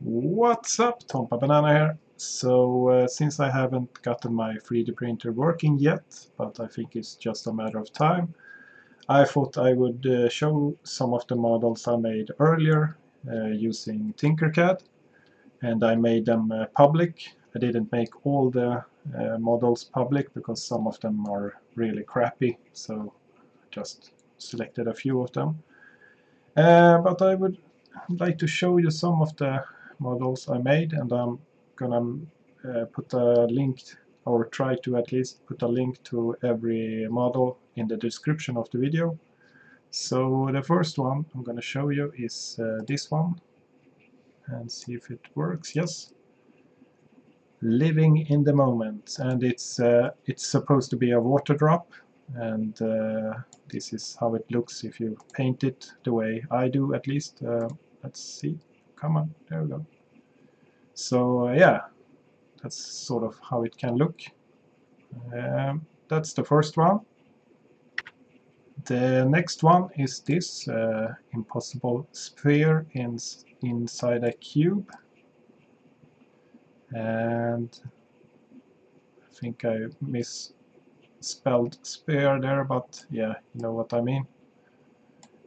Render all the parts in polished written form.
What's up, TompaBanana here. So since I haven't gotten my 3D printer working yet, but I think it's just a matter of time, I thought I would show some of the models I made earlier using Tinkercad, and I made them public. I didn't make all the models public because some of them are really crappy, so just selected a few of them. But I would like to show you some of the models I made, and I'm gonna put a link, or try to at least put a link to every model in the description of the video. So the first one I'm gonna show you is this one, and see if it works. Yes, living in the moment, and it's supposed to be a Waterdrop, and this is how it looks if you paint it the way I do, at least. Let's see, come on, there we go. So yeah, that's sort of how it can look. That's the first one. The next one is this impossible sphere inside a cube, and I think I misspelled sphere there, but yeah, you know what I mean.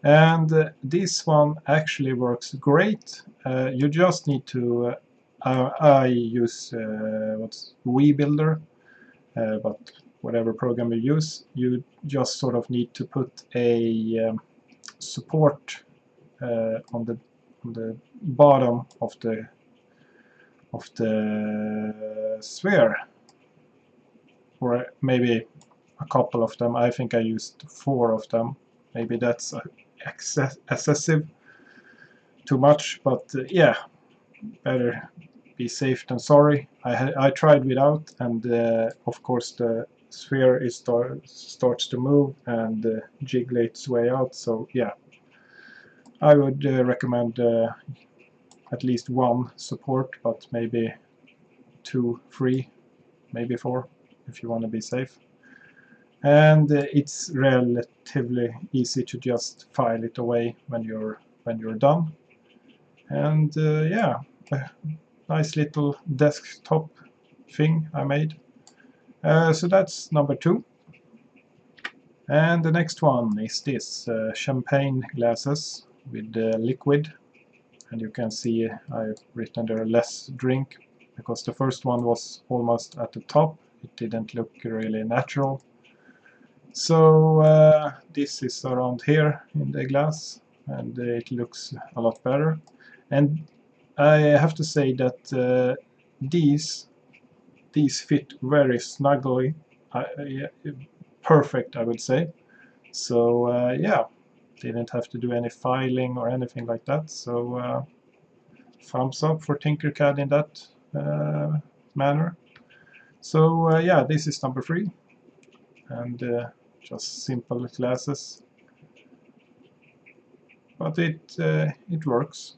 And this one actually works great. You just need to I use what's WeBuilder, but whatever program you use, you just sort of need to put a support on the bottom of the sphere, or maybe a couple of them. I think I used 4 of them. Maybe that's excessive, too much, but yeah, better be safe than sorry. I tried without, and of course the sphere starts to move and jiggle its way out. So yeah, I would recommend at least 1 support, but maybe 2, 3, maybe 4 if you want to be safe. And it's relatively easy to just file it away when you're done. And yeah, nice little desktop thing I made. So that's number 2. And the next one is this champagne glasses with liquid. And you can see I've written there less drink, because the first one was almost at the top. It didn't look really natural. So this is around here in the glass, and it looks a lot better. And I have to say that these fit very snugly, perfect, I would say. So yeah, didn't have to do any filing or anything like that. So thumbs up for Tinkercad in that manner. So yeah, this is number 3, and just simple glasses, but it works.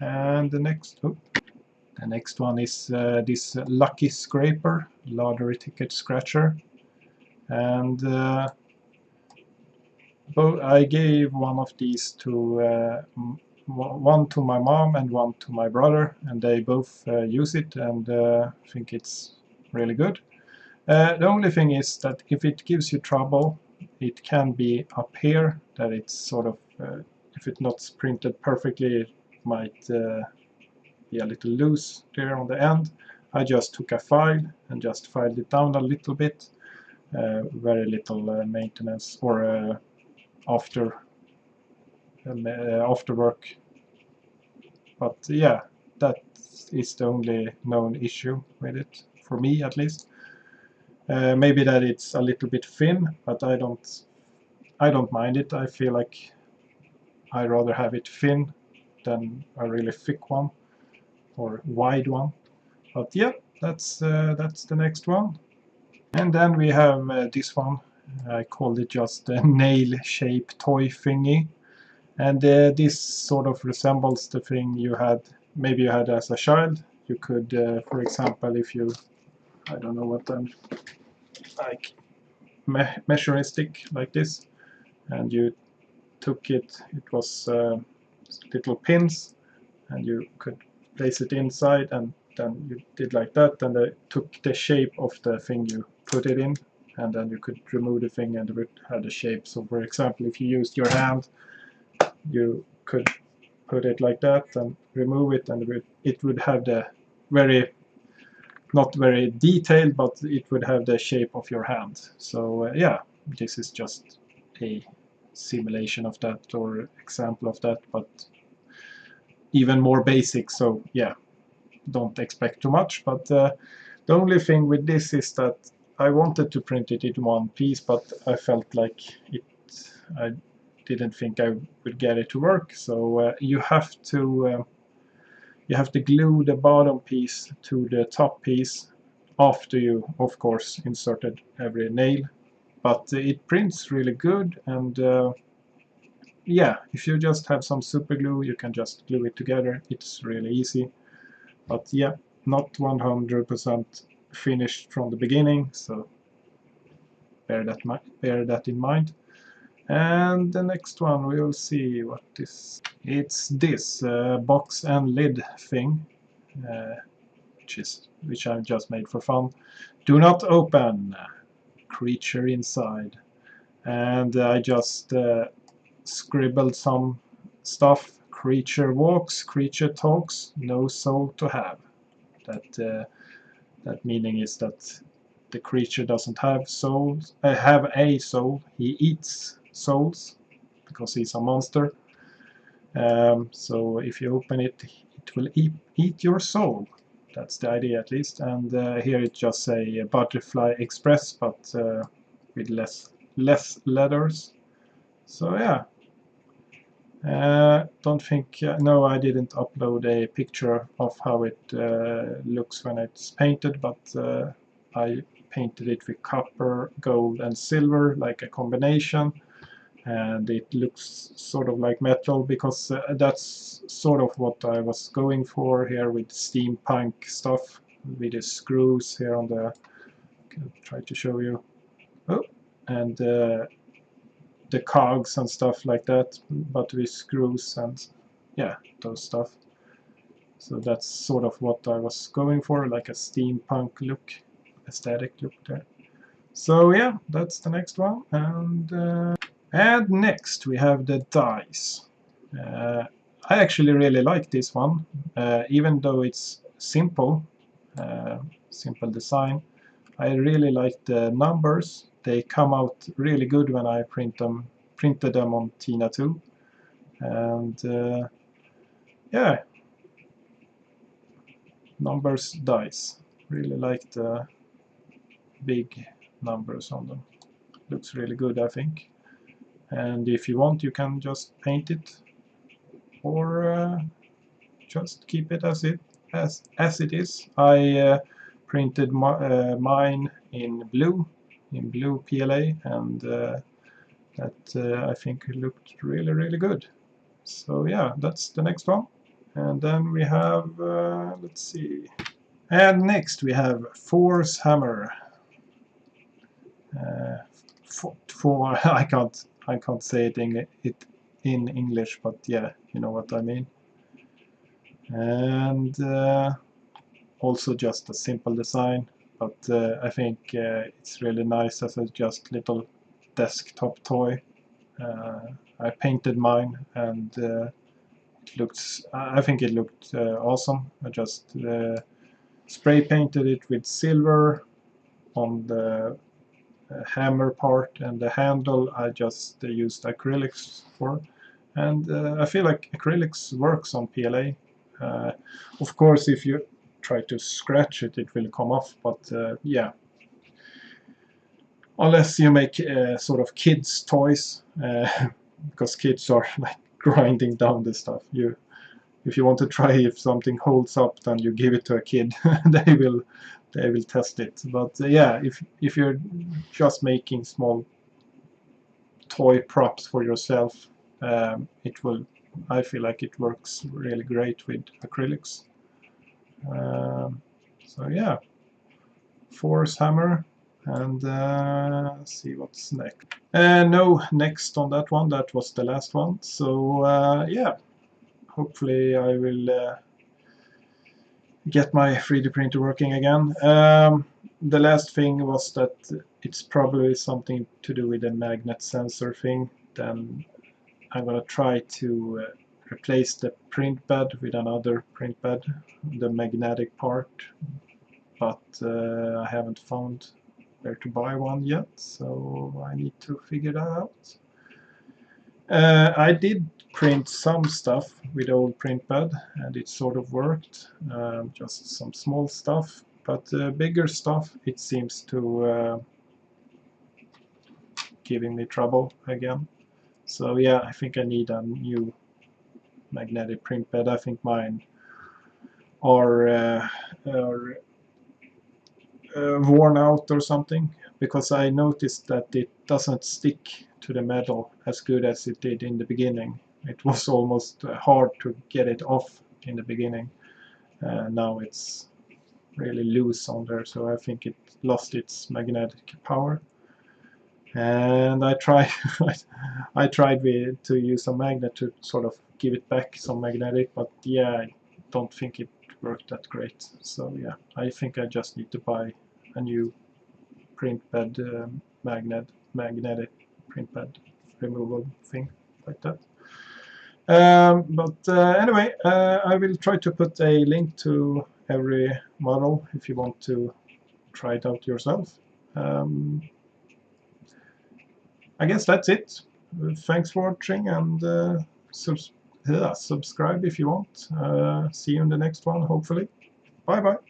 And the next one is this lucky scraper, lotteryticket scratcher, and I gave one of these to one to my mom and one to my brother, and they both use it and think it's really good. The only thing is that if it gives you trouble, it can be up here, that it's sort of, if it's not printed perfectly, it might be a little loose there on the end. I just took a file and just filed it down a little bit. Very little maintenance or after work. But yeah, that is the only known issue with it, for me at least. Maybe that it's a little bit thin, but I don't mind it. I feel like I rather have it thin than a really thick one or wide one. But yeah, that's the next one. And then we have this one. I called it just a nail-shaped toy thingy. And this sort of resembles the thing you had as a child. You could, for example, if you, I don't know what I'm, like measuring stick like this, and you took it, it was little pins, and you could place it inside, and then you did like that, and it took the shape of the thing you put it in, and then you could remove the thing and it had a shape. So for example, if you used your hand, you could put it like that and remove it, and it would have the not very detailed, but it would have the shape of your hand. So yeah, this is just a simulation of that, or example of that, but even more basic. So yeah, don't expect too much. But the only thing with this is that I wanted to print it in one piece, but I felt like I didn't think I would get it to work. So you have to glue the bottom piece to the top piece after you, of course, inserted every nail. But it prints really good, and yeah, if you just have some super glue, you can just glue it together. It's really easy. But yeah, not 100% finished from the beginning, so bear that in mind. And the next one, we will see what this. It's this box and lid thing, which I've just made for fun. Do not open. Creature inside. And I just scribbled some stuff. Creature walks, creature talks, no soul to have. That meaning is that the creature doesn't have souls. Have a soul. He eats souls because he's a monster. So if you open it, it will eat your soul. That's the idea, at least. And here it just say Butterfly Express, but with less letters. So yeah. Don't think, no, I didn't upload a picture of how it looks when it's painted, but I painted it with copper, gold and silver, like a combination, and it looks sort of like metal, because that's sort of what I was going for here with steampunk stuff, with the screws here on the, I'll try to show you, and the cogs and stuff like that, but with screws and yeah, those stuff. So that's sort of what I was going for, like a steampunk look, aesthetic look there. So yeah, that's the next one. And next we have the dice. I actually really like this one, even though it's simple design. I really like the numbers. They come out really good when I printed them on Tina 2. And yeah, numbers dice. Really like the big numbers on them. Looks really good, I think. And if you want, you can just paint it, or just keep it as it is. I printed mine in blue PLA, and that I think looked really good. So yeah, that's the next one. And then we have, let's see. And next we have Thors hammer. For I can't say it in English, but yeah, you know what I mean. And also just a simple design, but I think it's really nice as a just little desktop toy. I painted mine, and I think it looked awesome. I just spray painted it with silver on the hammer part, and the handle I just used acrylics for. And I feel like acrylics works on PLA. Of course, if you try to scratch it, it will come off, but yeah. Unless you make sort of kids' toys, because kids are like grinding down this stuff. If you want to try if something holds up, then you give it to a kid. they will test it. But yeah, if you're just making small toy props for yourself, it will. I feel like it works really great with acrylics. So yeah, Thors hammer, and see what's next. No, next on that one. That was the last one. So yeah, hopefully I will get my 3D printer working again. The last thing was that it's probably something to do with the magnet sensor thing. Then I'm gonna try to replace the print bed with another print bed, the magnetic part, but I haven't found where to buy one yet, so I need to figure that out. I did print some stuff with old print bed and it sort of worked, just some small stuff, but bigger stuff it seems to giving me trouble again. So yeah, I think I need a new magnetic print bed. I think mine are worn out or something, because I noticed that it doesn't stick to the metal as good as it did in the beginning. It was almost hard to get it off in the beginning. Now it's really loose on there, so I think it lost its magnetic power. And I tried I tried to use a magnet to sort of give it back some magnetic, but yeah, I don't think it worked that great. So yeah, I think I just need to buy a new print bed magnetic print bed removal thing like that. Anyway, I will try to put a link to every model if you want to try it out yourself. I guess that's it. Thanks for watching, and subscribe if you want. See you in the next one, hopefully. Bye bye.